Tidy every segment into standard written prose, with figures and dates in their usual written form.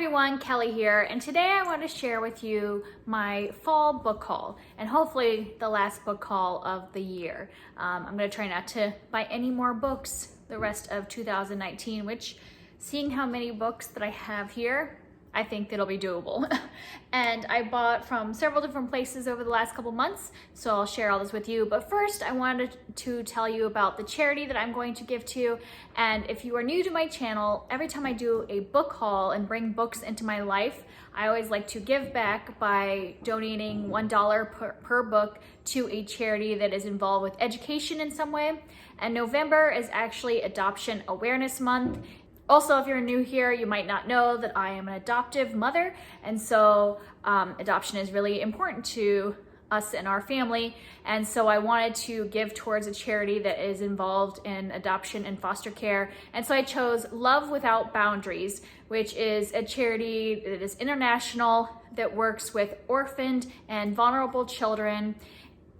everyone, Kelly here, and today I want to share with you my fall book haul, and hopefully the last book haul of the year. I'm going to try not to buy any more books the rest of 2019, which, seeing how many books that I have here, I think it'll be doable. And I bought from several different places over the last couple months, so I'll share all this with you. But first, I wanted to tell you about the charity that I'm going to give to. And if you are new to my channel, every time I do a book haul and bring books into my life, I always like to give back by donating $1 per book to a charity that is involved with education in some way. And November is actually Adoption Awareness Month. Also, if you're new here, you might not know that I am an adoptive mother, and so adoption is really important to us and our family, and so I wanted to give towards a charity that is involved in adoption and foster care, and so I chose Love Without Boundaries, which is a charity that is international, that works with orphaned and vulnerable children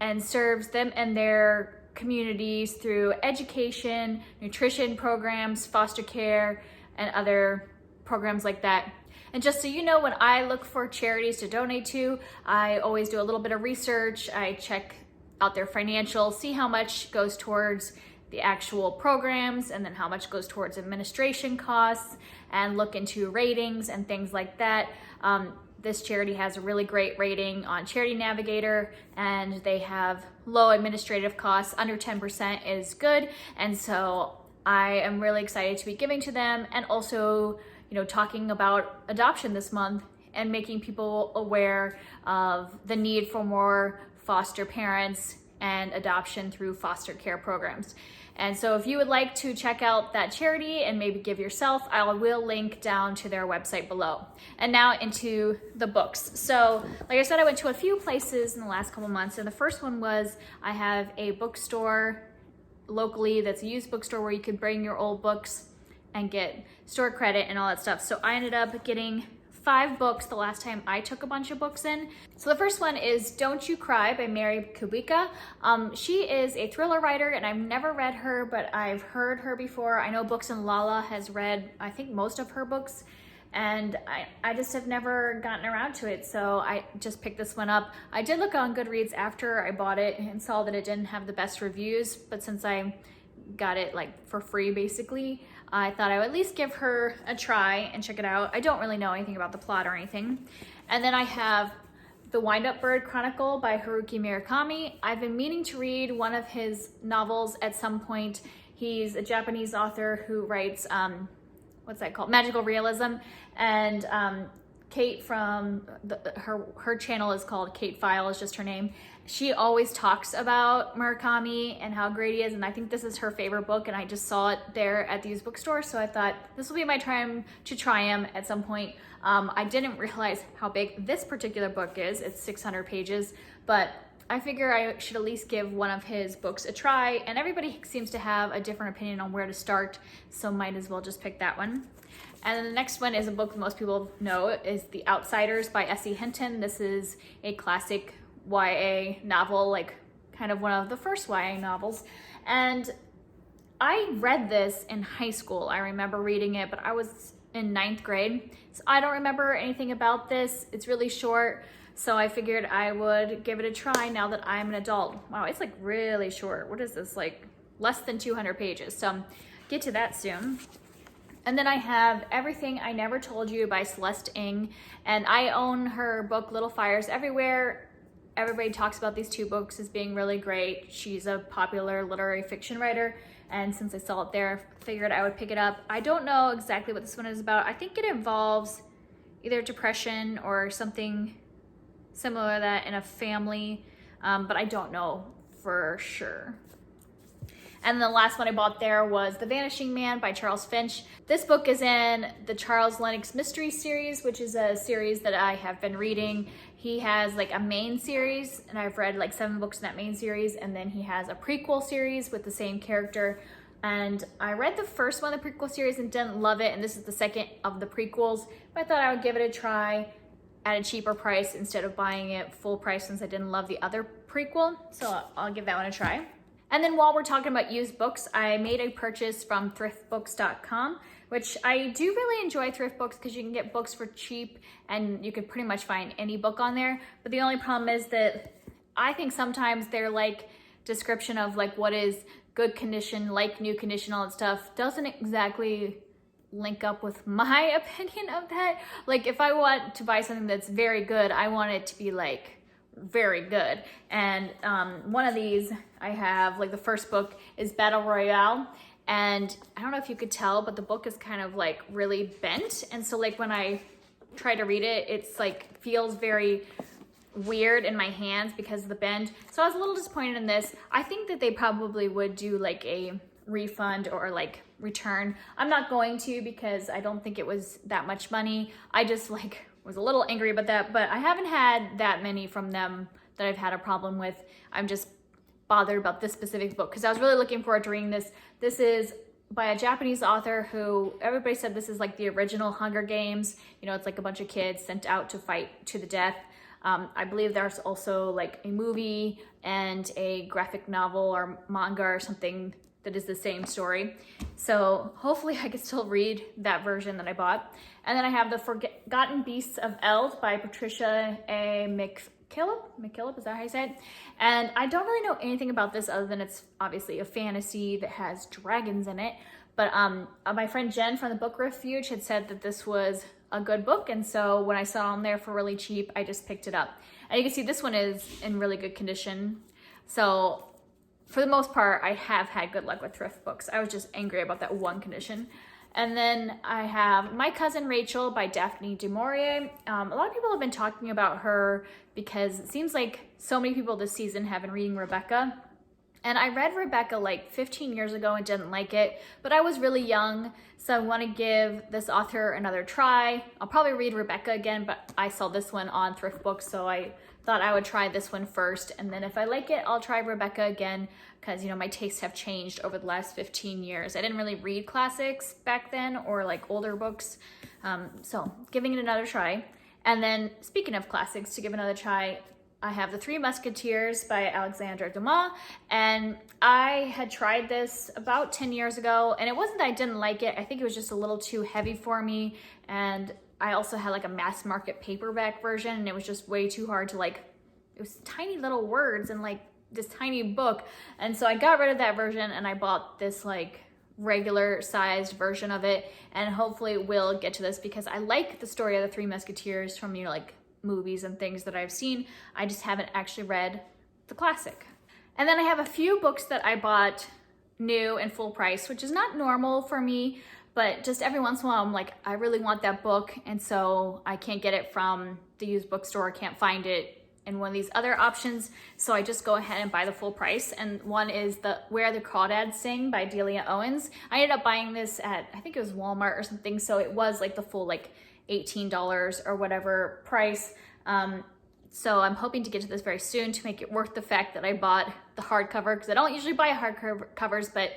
and serves them and their communities through education, nutrition programs, foster care, and other programs like that. And just so you know, when I look for charities to donate to, I always do a little bit of research. I check out their financials, see how much goes towards the actual programs, and then how much goes towards administration costs, and look into ratings and things like that. This charity has a really great rating on Charity Navigator, and they have low administrative costs. Under 10% is good, and so I am really excited to be giving to them, and also, you know, talking about adoption this month and making people aware of the need for more foster parents and adoption through foster care programs. And so if you would like to check out that charity and maybe give yourself, I will link down to their website below. And now into the books. So like I said, I went to a few places in the last couple months, and the first one was I have a bookstore locally that's a used bookstore where you could bring your old books and get store credit and all that stuff. So I ended up getting 5 books the last time I took a bunch of books in. So the first one is Don't You Cry by Mary Kubica. She is a thriller writer, and I've never read her, but I've heard her before. I know BooksandLala has read, I think, most of her books, and I just have never gotten around to it, so I just picked this one up. I did look on Goodreads after I bought it and saw that it didn't have the best reviews, but since I got it like for free basically, I thought I would at least give her a try and check it out. I don't really know anything about the plot or anything. And then I have The Wind-Up Bird Chronicle by Haruki Murakami. I've been meaning to read one of his novels at some point. He's a Japanese author who writes, what's that called? Magical realism. And Kate from her channel is called Kate Pfeil, is just her name. She always talks about Murakami and how great he is, and I think this is her favorite book, and I just saw it there at these bookstores, so I thought this will be my time to try him at some point. I didn't realize how big this particular book is. It's 600 pages, but I figure I should at least give one of his books a try, and everybody seems to have a different opinion on where to start, so might as well just pick that one. And then the next one is a book most people know, is The Outsiders by S.E. Hinton. This is a classic YA novel, like kind of one of the first YA novels. And I read this in high school. I remember reading it, but I was in 9th grade. So I don't remember anything about this. It's really short, so I figured I would give it a try now that I'm an adult. Wow, it's like really short. What is this, like less than 200 pages? So get to that soon. And then I have Everything I Never Told You by Celeste Ng, and I own her book Little Fires Everywhere. Everybody talks about these 2 books as being really great. She's a popular literary fiction writer, and since I saw it there, I figured I would pick it up. I don't know exactly what this one is about. I think it involves either depression or something similar to that in a family, but I don't know for sure. And the last one I bought there was The Vanishing Man by Charles Finch. This book is in the Charles Lennox Mystery Series, which is a series that I have been reading. He has like a main series, and I've read like 7 books in that main series, and then he has a prequel series with the same character. And I read the first one, the prequel series, and didn't love it, and this is the second of the prequels, but I thought I would give it a try at a cheaper price instead of buying it full price since I didn't love the other prequel, so I'll give that one a try. And then while we're talking about used books, I made a purchase from thriftbooks.com, which I do really enjoy thrift books because you can get books for cheap and you could pretty much find any book on there. But the only problem is that I think sometimes their like description of like what is good condition, like new condition, all that stuff doesn't exactly link up with my opinion of that. Like if I want to buy something that's very good, I want it to be like very good. And one of these I have, like the first book is Battle Royale, and I don't know if you could tell, but the book is kind of like really bent, and so like when I try to read it, it's like feels very weird in my hands because of the bend. So I was a little disappointed in this. I think that they probably would do like a refund or like return. I'm not going to because I don't think it was that much money. I just like was a little angry about that, but I haven't had that many from them that I've had a problem with. I'm just bothered about this specific book because I was really looking forward to reading this. This is by a Japanese author who everybody said this is like the original Hunger Games. You know, it's like a bunch of kids sent out to fight to the death. I believe there's also like a movie and a graphic novel or manga or something that is the same story. So hopefully I can still read that version that I bought. And then I have The Forgotten Beasts of Eld by Patricia A. McKillop, is that how you say it? And I don't really know anything about this other than it's obviously a fantasy that has dragons in it. But my friend Jenn from the Book Refuge had said that this was a good book, and so when I saw it on there for really cheap, I just picked it up. And you can see this one is in really good condition. So for the most part, I have had good luck with thrift books. I was just angry about that one condition. And then I have My Cousin Rachel by Daphne du Maurier. A lot of people have been talking about her because it seems like so many people this season have been reading Rebecca. And I read Rebecca like 15 years ago and didn't like it, but I was really young, so I want to give this author another try. I'll probably read Rebecca again, but I saw this one on Thrift Books, so I thought I would try this one first, and then if I like it, I'll try Rebecca again, because, you know, my tastes have changed over the last 15 years. I didn't really read classics back then, or like older books, so giving it another try. And then, speaking of classics, to give another try, I have The Three Musketeers by Alexandre Dumas, and I had tried this about 10 years ago, and it wasn't that I didn't like it. I think it was just a little too heavy for me, and I also had like a mass market paperback version, and it was just way too hard to like, it was tiny little words and like this tiny book, and so I got rid of that version and I bought this like regular sized version of it, and hopefully we'll get to this because I like the story of the Three Musketeers from, you know, like movies and things that I've seen. I just haven't actually read the classic. And then I have a few books that I bought new and full price, which is not normal for me, but just every once in a while I'm like, I really want that book, and so I can't get it from the used bookstore, can't find it in one of these other options, so I just go ahead and buy the full price. And one is the Where the Crawdads Sing by Delia Owens. I ended up buying this at, I think it was Walmart or something, so it was like the full like $18 or whatever price. So I'm hoping to get to this very soon to make it worth the fact that I bought the hardcover, because I don't usually buy hardcovers, but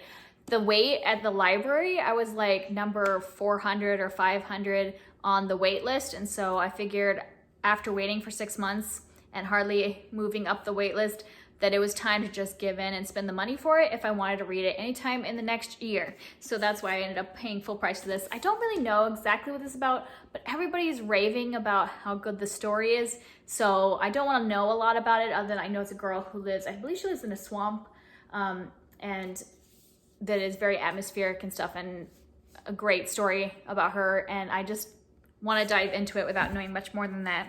the wait at the library, I was like number 400 or 500 on the wait list, and so I figured after waiting for 6 months and hardly moving up the wait list, that it was time to just give in and spend the money for it if I wanted to read it anytime in the next year. So that's why I ended up paying full price for this. I don't really know exactly what this is about, but everybody's raving about how good the story is. So I don't want to know a lot about it other than I know it's a girl who lives, I believe she lives in a swamp, and that is very atmospheric and stuff, and a great story about her. And I just want to dive into it without knowing much more than that.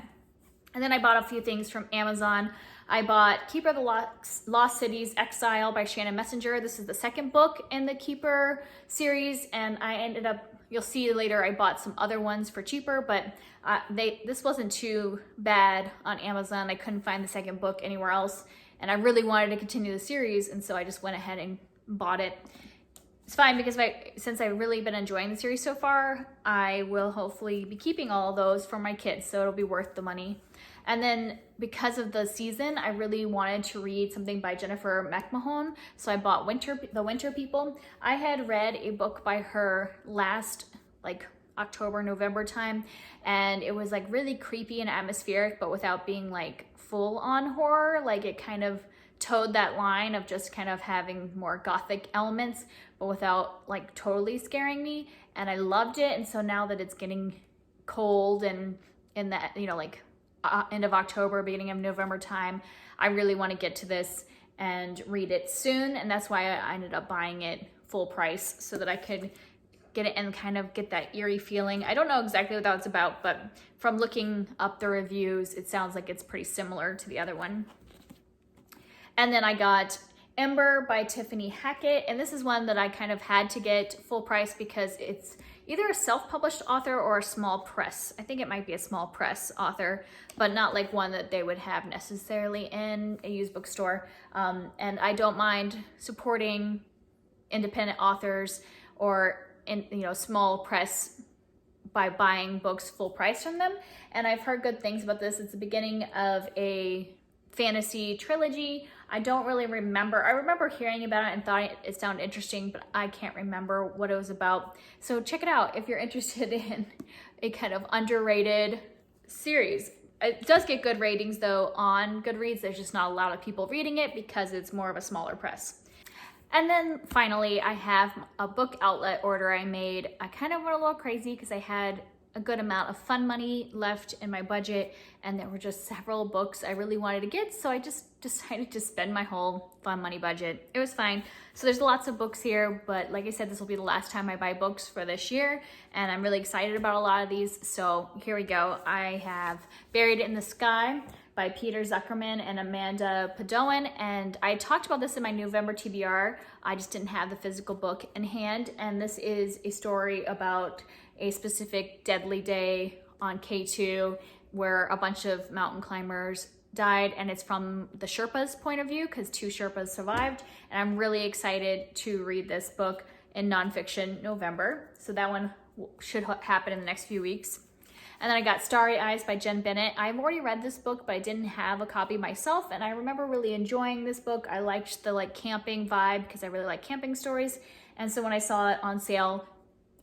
And then I bought a few things from Amazon. I bought Keeper of the Lost Cities Exile by Shannon Messenger. This is the second book in the Keeper series, and I ended up, you'll see later, I bought some other ones for cheaper, but this wasn't too bad on Amazon. I couldn't find the second book anywhere else, and I really wanted to continue the series, and so I just went ahead and bought it. It's fine because since I've really been enjoying the series so far, I will hopefully be keeping all of those for my kids, so it'll be worth the money. And then because of the season, I really wanted to read something by Jennifer McMahon, so I bought The Winter People. I had read a book by her last like October, November time, and it was like really creepy and atmospheric, but without being like full on horror. Like it kind of towed that line of just kind of having more gothic elements, but without like totally scaring me. and I loved it. And so now that it's getting cold and in that, you know, like end of October, beginning of November time, I really want to get to this and read it soon. And that's why I ended up buying it full price so that I could get it and kind of get that eerie feeling. I don't know exactly what that's about, but from looking up the reviews, it sounds like it's pretty similar to the other one. And then I got Ember by Tiffany Hackett, and this is one that I kind of had to get full price because it's either a self-published author or a small press. I think it might be a small press author, but not like one that they would have necessarily in a used bookstore. And I don't mind supporting independent authors or small press by buying books full price from them. And I've heard good things about this. It's the beginning of a fantasy trilogy. I don't really remember. I remember hearing about it and thought it sounded interesting, but I can't remember what it was about. So check it out if you're interested in a kind of underrated series. It does get good ratings though on Goodreads. There's just not a lot of people reading it because it's more of a smaller press. And then finally, I have a book outlet order I made. I kind of went a little crazy because I had a good amount of fun money left in my budget, and there were just several books I really wanted to get, so I just decided to spend my whole fun money budget. It was fine. So there's lots of books here, but like I said, this will be the last time I buy books for this year, and I'm really excited about a lot of these. So here we go. I have Buried in the Sky by Peter Zuckerman and Amanda Padoan, and I talked about this in my November TBR. I just didn't have the physical book in hand, and this is a story about a specific deadly day on K2 where a bunch of mountain climbers died, and it's from the Sherpa's point of view because 2 Sherpas survived, and I'm really excited to read this book in nonfiction November. So that one should happen in the next few weeks. And then I got Starry Eyes by Jenn Bennett. I've already read this book, but I didn't have a copy myself, and I remember really enjoying this book. I liked the camping vibe because I really like camping stories, and so when I saw it on sale,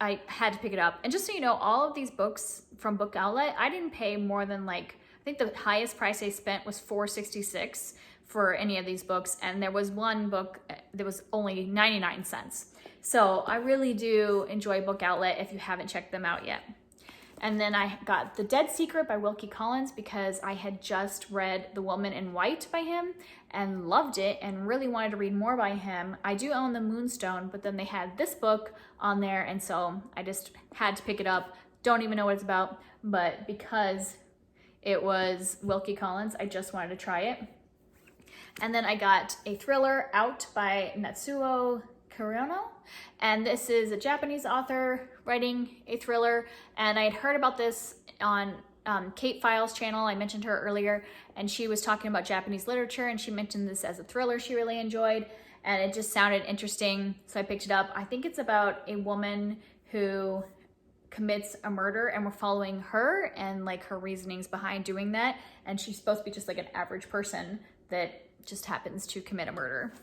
I had to pick it up. And just so you know, all of these books from Book Outlet, I didn't pay more than I think the highest price I spent was $4.66 for any of these books. And there was one book that was only 99 cents. So I really do enjoy Book Outlet if you haven't checked them out yet. And then I got The Dead Secret by Wilkie Collins because I had just read The Woman in White by him and loved it and really wanted to read more by him. I do own The Moonstone, but then they had this book on there, and so I just had to pick it up. Don't even know what it's about, but because it was Wilkie Collins, I just wanted to try it. And then I got a thriller, Out by Natsuo Kirano, and this is a Japanese author writing a thriller, and I had heard about this on Kate Pfeil's channel. I mentioned her earlier, and she was talking about Japanese literature, and she mentioned this as a thriller she really enjoyed, and it just sounded interesting, so I picked it up. I think it's about a woman who commits a murder, and we're following her and her reasonings behind doing that, and she's supposed to be just an average person that just happens to commit a murder.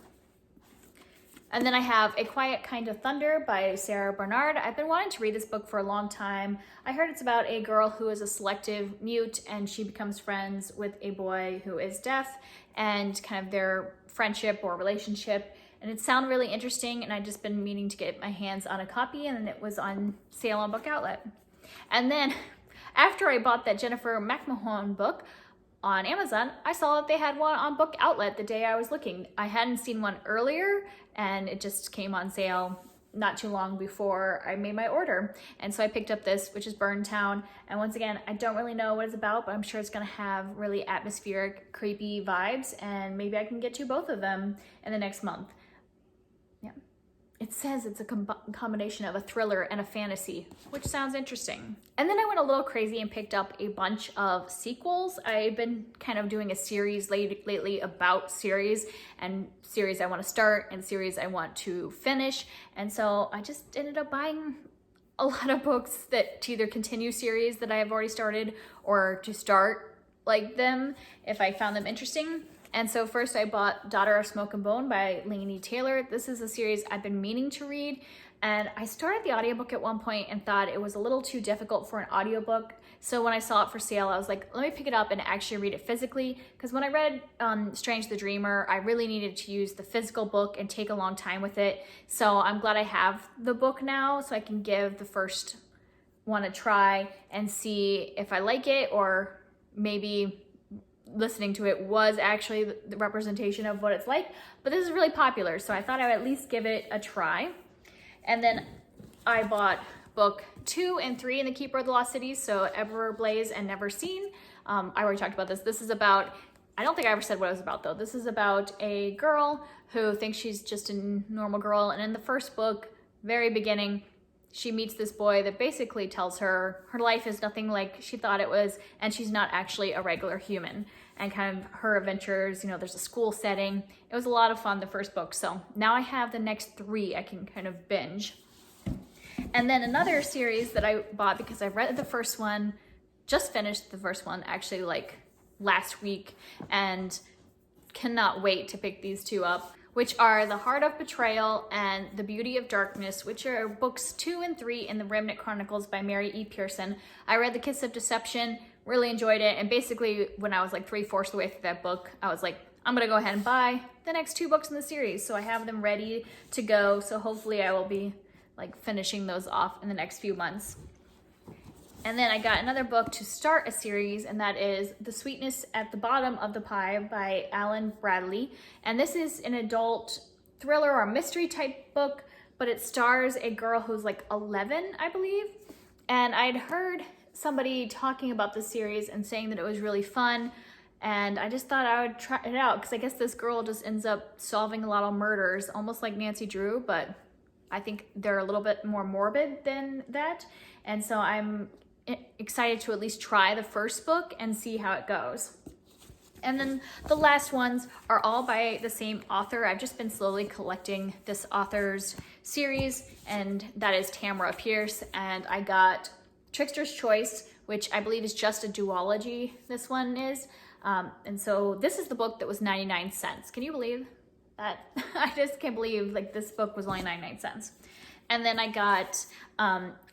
And then I have A Quiet Kind of Thunder by Sarah Bernard. I've been wanting to read this book for a long time. I heard it's about a girl who is a selective mute, and she becomes friends with a boy who is deaf, and kind of their friendship or relationship. And it sounded really interesting, and I'd just been meaning to get my hands on a copy, and then it was on sale on Book Outlet. And then after I bought that Jennifer McMahon book on Amazon, I saw that they had one on Book Outlet the day I was looking. I hadn't seen one earlier, and it just came on sale not too long before I made my order. And so I picked up this, which is Burn Town. And once again, I don't really know what it's about, but I'm sure it's gonna have really atmospheric, creepy vibes, and maybe I can get to both of them in the next month. Yeah. It says it's a combination of a thriller and a fantasy, which sounds interesting. And then I went a little crazy and picked up a bunch of sequels. I've been kind of doing a series lately about series, and series I want to start and series I want to finish. And so I just ended up buying a lot of books that to either continue series that I have already started or to start them if I found them interesting. And so first I bought Daughter of Smoke and Bone by Laini Taylor. This is a series I've been meaning to read, and I started the audiobook at one point and thought it was a little too difficult for an audiobook So when I saw it for sale, I was like, let me pick it up and actually read it physically. Because when I read Strange the Dreamer, I really needed to use the physical book and take a long time with it. So I'm glad I have the book now so I can give the first one a try and see if I like it, or maybe listening to it was actually the representation of what it's like. But this is really popular, so I thought I would at least give it a try. And then I bought book 2 and 3 in the Keeper of the Lost Cities, so Everblaze and Never Seen. I already talked about this. This is about, I don't think I ever said what it was about though. This is about a girl who thinks she's just a normal girl, and in the first book, very beginning, she meets this boy that basically tells her her life is nothing like she thought it was, and she's not actually a regular human. And kind of her adventures, you know, there's a school setting. It was a lot of fun, the first book. So now I have the next 3 I can kind of binge. And then another series that I bought because I read the first one, just finished the first one actually like last week, and cannot wait to pick these 2 up, which are The Heart of Betrayal and The Beauty of Darkness, which are books 2 and 3 in the Remnant Chronicles by Mary E. Pearson. I read The Kiss of Deception, really enjoyed it, and basically when I was like 3/4 of the way through that book, I was like, I'm gonna go ahead and buy the next 2 books in the series, so I have them ready to go, so hopefully I will be like finishing those off in the next few months. And then I got another book to start a series, and that is The Sweetness at the Bottom of the Pie by Alan Bradley. And this is an adult thriller or mystery type book, but it stars a girl who's like 11, I believe. And I'd heard somebody talking about this series and saying that it was really fun, and I just thought I would try it out because I guess this girl just ends up solving a lot of murders, almost like Nancy Drew, but I think they're a little bit more morbid than that. And so I'm excited to at least try the first book and see how it goes. And then the last ones are all by the same author. I've just been slowly collecting this author's series, and that is Tamara Pierce. And I got Trickster's Choice, which I believe is just a duology, this one is. And so this is the book that was 99 cents. Can you believe that? I just can't believe like this book was only 99 cents. And then I got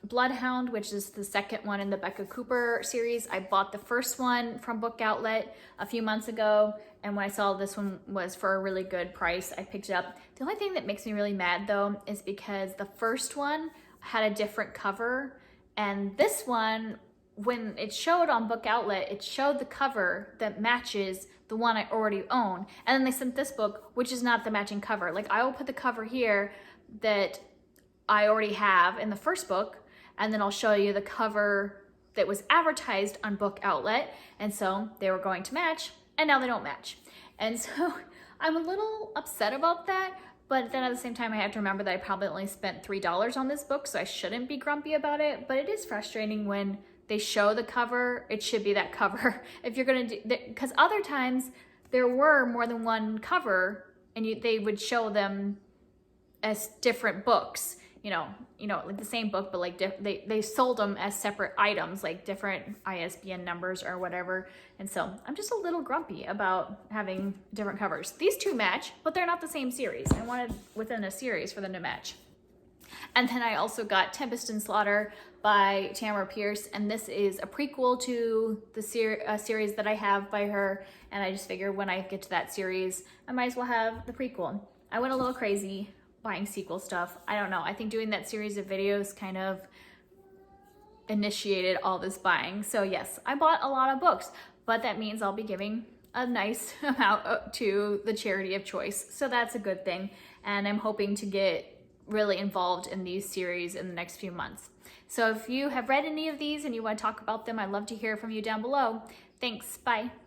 Bloodhound, which is the second one in the Becca Cooper series. I bought the first one from Book Outlet a few months ago, and when I saw this one was for a really good price, I picked it up. The only thing that makes me really mad though is because the first one had a different cover, and this one, when it showed on Book Outlet, it showed the cover that matches the one I already own. And then they sent this book, which is not the matching cover. Like, I will put the cover here that I already have in the first book, and then I'll show you the cover that was advertised on Book Outlet. And so they were going to match, and now they don't match. And so I'm a little upset about that, but then at the same time, I have to remember that I probably only spent $3 on this book, so I shouldn't be grumpy about it. But it is frustrating when they show the cover, it should be that cover. If you're gonna do, because other times there were more than one cover, and they would show them as different books. You know, like the same book, but like they sold them as separate items, like different ISBN numbers or whatever. And so I'm just a little grumpy about having different covers. These 2 match, but they're not the same series. I wanted within a series for them to match. And then I also got Tempest and Slaughter by Tamara Pierce, and this is a prequel to the series that I have by her. And I just figured when I get to that series, I might as well have the prequel. I went a little crazy buying sequel stuff. I don't know. I think doing that series of videos kind of initiated all this buying. So yes, I bought a lot of books, but that means I'll be giving a nice amount to the charity of choice. So that's a good thing. And I'm hoping to get really involved in these series in the next few months. So if you have read any of these and you want to talk about them, I'd love to hear from you down below. Thanks. Bye.